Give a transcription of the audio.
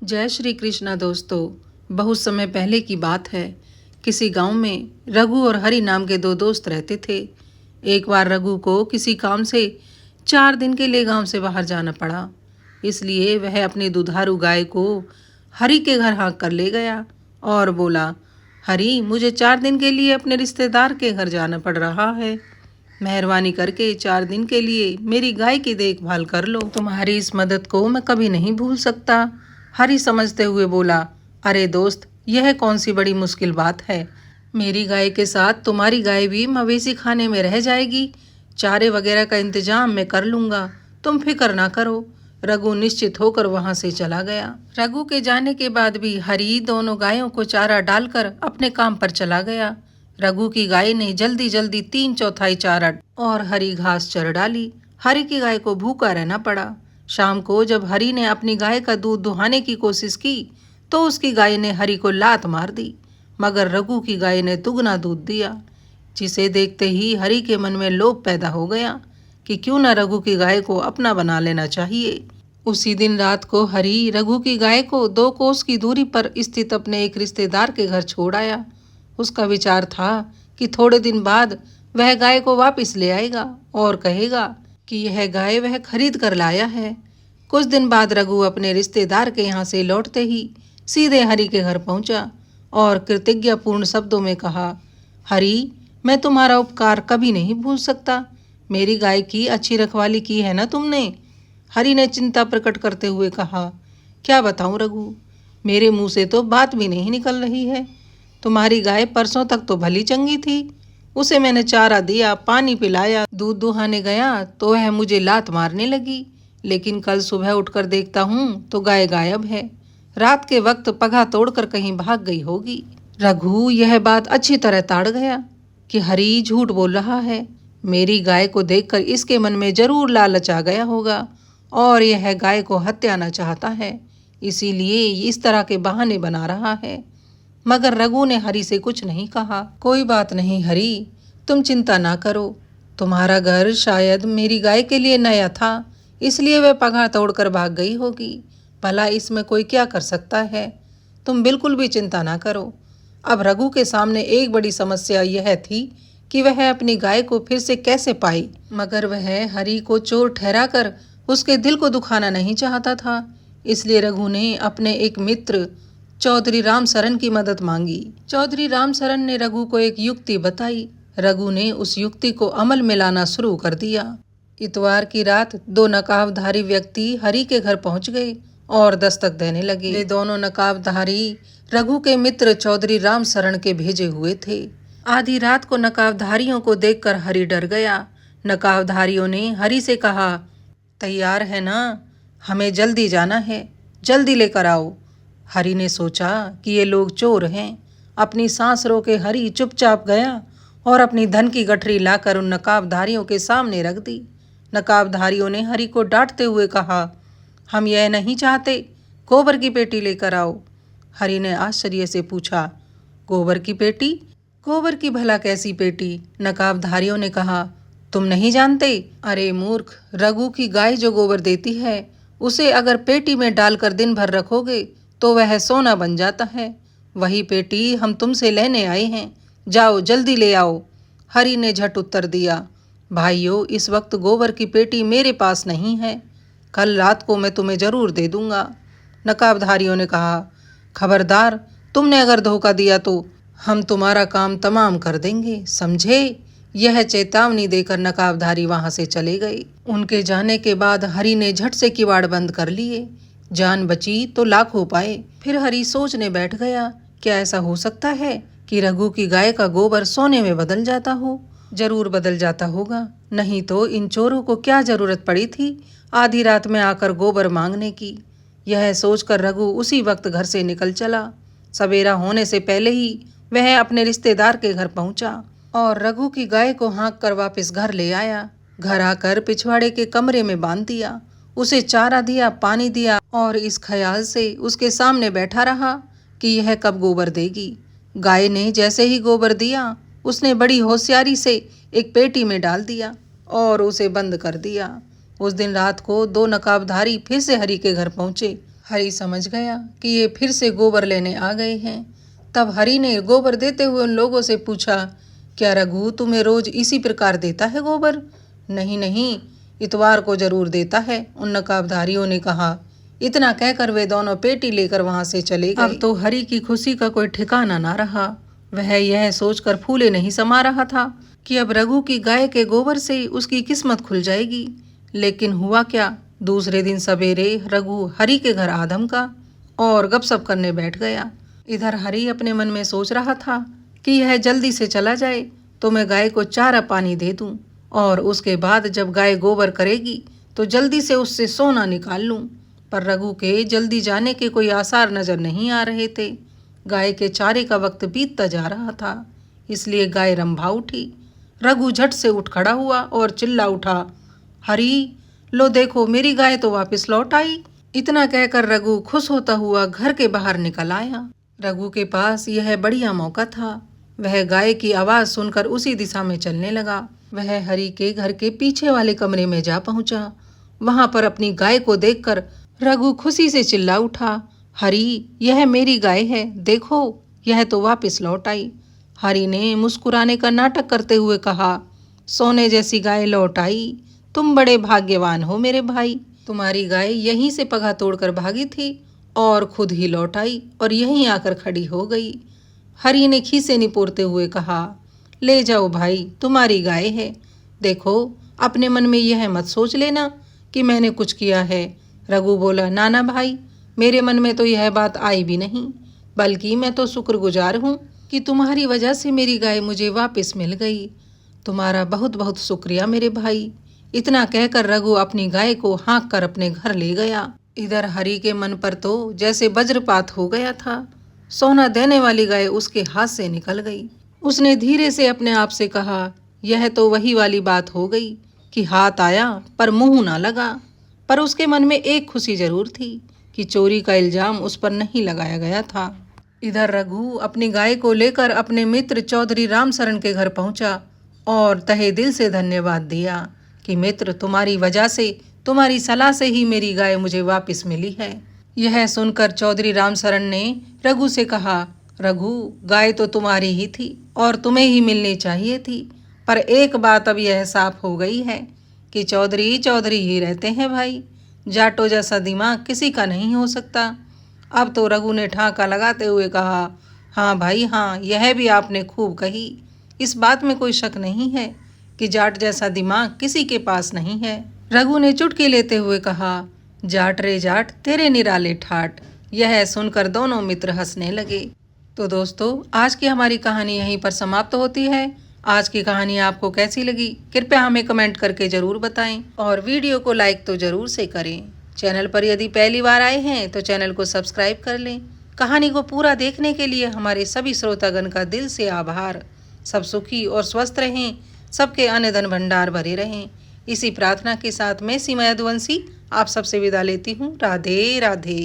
जय श्री कृष्णा दोस्तों। बहुत समय पहले की बात है। किसी गांव में रघु और हरि नाम के दो दोस्त रहते थे। एक बार रघु को किसी काम से 4 दिन के लिए गांव से बाहर जाना पड़ा। इसलिए वह अपनी दुधारू गाय को हरि के घर हाँक कर ले गया और बोला, हरि, मुझे 4 दिन के लिए अपने रिश्तेदार के घर जाना पड़ रहा है। मेहरबानी करके 4 दिन के लिए मेरी गाय की देखभाल कर लो। तुम्हारी इस मदद को मैं कभी नहीं भूल सकता। हरि समझते हुए बोला, अरे दोस्त, यह कौन सी बड़ी मुश्किल बात है। मेरी गाय के साथ तुम्हारी गाय भी मवेशी खाने में रह जाएगी। चारे वगैरह का इंतजाम मैं कर लूँगा, तुम फिक्र ना करो। रघु निश्चित होकर वहां से चला गया। रघु के जाने के बाद भी हरि दोनों गायों को चारा डालकर अपने काम पर चला गया। रघु की गाय ने जल्दी जल्दी 3/4 चारा और हरी घास चर डाली। हरि की गाय को भूखा रहना पड़ा। शाम को जब हरि ने अपनी गाय का दूध दुहाने की कोशिश की तो उसकी गाय ने हरि को लात मार दी, मगर रघु की गाय ने दुगना दूध दिया, जिसे देखते ही हरि के मन में लोभ पैदा हो गया कि क्यों न रघु की गाय को अपना बना लेना चाहिए। उसी दिन रात को हरि रघु की गाय को 2 कोस की दूरी पर स्थित अपने एक रिश्तेदार के घर छोड़ आया। उसका विचार था कि थोड़े दिन बाद वह गाय को वापस ले आएगा और कहेगा कि यह गाय वह खरीद कर लाया है। कुछ दिन बाद रघु अपने रिश्तेदार के यहाँ से लौटते ही सीधे हरि के घर पहुंचा और कृतज्ञतापूर्ण शब्दों में कहा, हरि, मैं तुम्हारा उपकार कभी नहीं भूल सकता। मेरी गाय की अच्छी रखवाली की है ना तुमने। हरि ने चिंता प्रकट करते हुए कहा, क्या बताऊं रघु, मेरे मुंह से तो बात भी नहीं निकल रही है। तुम्हारी गाय परसों तक तो भली चंगी थी। उसे मैंने चारा दिया, पानी पिलाया, दूध दुहाने गया तो वह मुझे लात मारने लगी। लेकिन कल सुबह उठकर देखता हूँ तो गाय गायब है। रात के वक्त पगहा तोड़कर कहीं भाग गई होगी। रघु यह बात अच्छी तरह ताड़ गया कि हरि झूठ बोल रहा है। मेरी गाय को देखकर इसके मन में जरूर लालच आ गया होगा और यह गाय को हत्याना चाहता है, इसीलिए इस तरह के बहाने बना रहा है। मगर रघु ने हरि से कुछ नहीं कहा। कोई बात नहीं हरि, तुम चिंता ना करो। तुम्हारा घर शायद मेरी गाय के लिए नया था, इसलिए वह पगहा तोड़कर भाग गई होगी। भला इसमें कोई क्या कर सकता है। तुम बिल्कुल भी चिंता ना करो। अब रघु के सामने एक बड़ी समस्या यह थी कि वह अपनी गाय को फिर से कैसे पाई, मगर वह हरि को चोर ठहराकर उसके दिल को दुखाना नहीं चाहता था। इसलिए रघु ने अपने एक मित्र चौधरी राम सरन की मदद मांगी। चौधरी राम सरन ने रघु को एक युक्ति बताई। रघु ने उस युक्ति को अमल में लाना शुरू कर दिया। इतवार की रात 2 नकाबधारी व्यक्ति हरि के घर पहुंच गए और दस्तक देने लगे। वे दोनों नकाबधारी रघु के मित्र चौधरी राम सरन के भेजे हुए थे। आधी रात को नकाबधारियों को देखकर हरि डर गया। नकाबधारियों ने हरि से कहा, तैयार है ना, हमें जल्दी जाना है, जल्दी लेकर आओ। हरि ने सोचा कि ये लोग चोर हैं। अपनी सांस रोके हरि चुपचाप गया और अपनी धन की गठरी लाकर उन नकाबधारियों के सामने रख दी। नकाबधारियों ने हरि को डांटते हुए कहा, हम यह नहीं चाहते, गोबर की पेटी लेकर आओ। हरि ने आश्चर्य से पूछा, गोबर की पेटी? गोबर की भला कैसी पेटी? नकाबधारियों ने कहा, तुम नहीं जानते? अरे मूर्ख, रघु की गाय जो गोबर देती है उसे अगर पेटी में डालकर दिन भर रखोगे तो वह सोना बन जाता है। वही पेटी हम तुमसे लेने आए हैं, जाओ जल्दी ले आओ। हरि ने झट उत्तर दिया, भाइयों, इस वक्त गोबर की पेटी मेरे पास नहीं है, कल रात को मैं तुम्हें जरूर दे दूंगा। नकाबधारियों ने कहा, खबरदार, तुमने अगर धोखा दिया तो हम तुम्हारा काम तमाम कर देंगे, समझे। यह चेतावनी देकर नकाबधारी वहां से चले गए। उनके जाने के बाद हरि ने झट से किवाड़ बंद कर लिए। जान बची तो लाखों पाए। फिर हरि सोचने बैठ गया, क्या ऐसा हो सकता है कि रघु की गाय का गोबर सोने में बदल जाता हो। जरूर बदल जाता होगा, नहीं तो इन चोरों को क्या जरूरत पड़ी थी आधी रात में आकर गोबर मांगने की। यह सोचकर रघु उसी वक्त घर से निकल चला। सवेरा होने से पहले ही वह अपने रिश्तेदार के घर पहुंचा और रघु की गाय को हाँक कर वापस घर ले आया। घर आकर पिछवाड़े के कमरे में बांध दिया, उसे चारा दिया, पानी दिया और इस ख्याल से उसके सामने बैठा रहा कि यह कब गोबर देगी। गाय ने जैसे ही गोबर दिया उसने बड़ी होशियारी से एक पेटी में डाल दिया और उसे बंद कर दिया। उस दिन रात को 2 नकाबधारी फिर से हरि के घर पहुंचे। हरि समझ गया कि ये फिर से गोबर लेने आ गए हैं। तब हरि ने गोबर देते हुए उन लोगों से पूछा, क्या रघु तुम्हें रोज इसी प्रकार देता है गोबर? नहीं नहीं, इतवार को जरूर देता है, उन नकाबधारियों ने कहा। इतना कहकर वे दोनों पेटी लेकर वहां से चले गए। अब तो हरि की खुशी का कोई ठिकाना ना रहा। वह यह सोचकर फूले नहीं समा रहा था कि अब रघु की गाय के गोबर से उसकी किस्मत खुल जाएगी। लेकिन हुआ क्या, दूसरे दिन सवेरे रघु हरि के घर आधम का और गपशप करने बैठ गया। इधर हरि अपने मन में सोच रहा था कि यह जल्दी से चला जाए तो मैं गाय को चारा पानी दे दूं, और उसके बाद जब गाय गोबर करेगी तो जल्दी से उससे सोना निकाल लूं। पर रघु के जल्दी जाने के कोई आसार नजर नहीं आ रहे थे। गाय के चारे का वक्त बीतता जा रहा था, इसलिए गाय रंभा उठी। रघु झट से उठ खड़ा हुआ और चिल्ला उठा, हरि, लो देखो मेरी गाय तो वापस लौट आई। इतना कहकर रघु खुश होता हुआ घर के बाहर निकल आया। रघु के पास यह बढ़िया मौका था। वह गाय की आवाज सुनकर उसी दिशा में चलने लगा। वह हरि के घर के पीछे वाले कमरे में जा पहुंचा। वहां पर अपनी गाय को देखकर रघु खुशी से चिल्ला उठा, हरि, यह मेरी गाय है, देखो यह तो वापस लौट आई। हरि ने मुस्कुराने का नाटक करते हुए कहा, सोने जैसी गाय लौट आई, तुम बड़े भाग्यवान हो मेरे भाई। तुम्हारी गाय यहीं से पगा तोड़कर भागी थी और खुद ही लौट आई और यहीं आकर खड़ी हो गई। हरि ने खीसे निपोरते हुए कहा, ले जाओ भाई, तुम्हारी गाय है। देखो अपने मन में यह मत सोच लेना कि मैंने कुछ किया है। रघु बोला, नाना भाई, मेरे मन में तो यह बात आई भी नहीं, बल्कि मैं तो शुक्रगुजार हूँ कि तुम्हारी वजह से मेरी गाय मुझे वापस मिल गई। तुम्हारा बहुत बहुत शुक्रिया मेरे भाई। इतना कहकर रघु अपनी गाय को हाँक कर अपने घर ले गया। इधर हरि के मन पर तो जैसे वज्रपात हो गया था। सोना देने वाली गाय उसके हाथ से निकल गई। उसने धीरे से अपने आप से कहा, यह तो वही वाली बात हो गई कि हाथ आया पर मुंह ना लगा। पर उसके मन में एक खुशी जरूर थी कि चोरी का इल्जाम उस पर नहीं लगाया गया था। इधर रघु अपनी गाय को लेकर अपने मित्र चौधरी रामशरण के घर पहुंचा और तहे दिल से धन्यवाद दिया कि मित्र, तुम्हारी वजह से, तुम्हारी सलाह से ही मेरी गाय मुझे वापस मिली है। यह सुनकर चौधरी रामशरण ने रघु से कहा, रघु, गाय तो तुम्हारी ही थी और तुम्हें ही मिलनी चाहिए थी, पर एक बात अब यह साफ हो गई है कि चौधरी चौधरी ही रहते हैं भाई। जाटो जैसा दिमाग किसी का नहीं हो सकता। अब तो रघु ने ठाका लगाते हुए कहा, हाँ भाई हाँ, यह भी आपने खूब कही। इस बात में कोई शक नहीं है कि जाट जैसा दिमाग किसी के पास नहीं है। रघु ने चुटकी लेते हुए कहा, जाट रे जाट, तेरे निराले ठाट। यह सुनकर दोनों मित्र हंसने लगे। तो दोस्तों, आज की हमारी कहानी यहीं पर समाप्त होती है। आज की कहानी आपको कैसी लगी कृपया हमें कमेंट करके जरूर बताएं और वीडियो को लाइक तो जरूर से करें। चैनल पर यदि पहली बार आए हैं तो चैनल को सब्सक्राइब कर लें। कहानी को पूरा देखने के लिए हमारे सभी श्रोतागण का दिल से आभार। सब सुखी और स्वस्थ रहें, सबके अन्न धन भंडार भरे रहें। इसी प्रार्थना के साथ मैं सीमा यदुवंशी आप सबसे विदा लेती हूँ। राधे राधे।